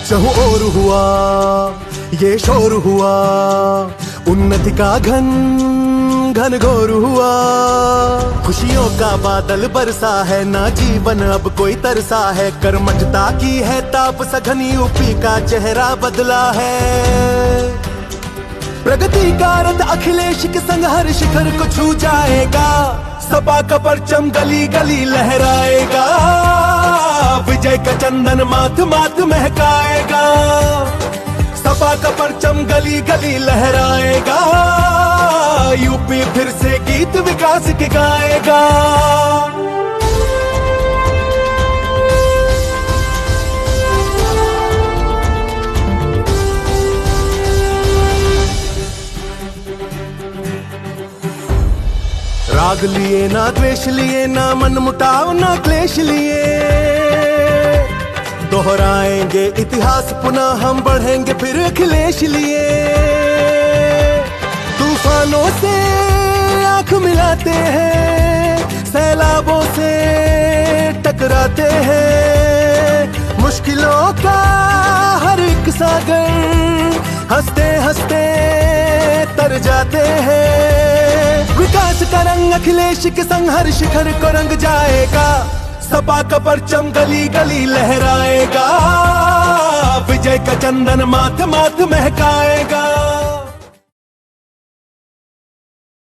चहु और हुआ ये शोर हुआ, उन्नति का घन घन घोर हुआ। खुशियों का बादल बरसा है, ना जीवन अब कोई तरसा है। कर्मठता की है ताप सघन, यूपी का चेहरा बदला है। प्रगति का रथ अखिलेश के संग हर शिखर को छू जाएगा। सपा का परचम गली गली लहराएगा। विजय का चंदन माथ माथ महकाएगा। सपा का परचम गली गली लहराएगा। यूपी फिर से गीत विकास के गाएगा। राग लिए ना द्वेष लिए, ना मन मुटाव ना क्लेश लिए। दोहराएंगे इतिहास पुनः हम, बढ़ेंगे फिर अखिलेश लिए। तूफानों से आंख मिलाते हैं, सैलाबों से टकराते हैं। मुश्किलों का हर एक सागर हंसते हंसते तर जाते हैं। विकास का रंग अखिलेश के संग हर शिखर को रंग जाएगा। सपा का परचम गली गली लहराएगा। विजय का चंदन माथ माथ महकाएगा।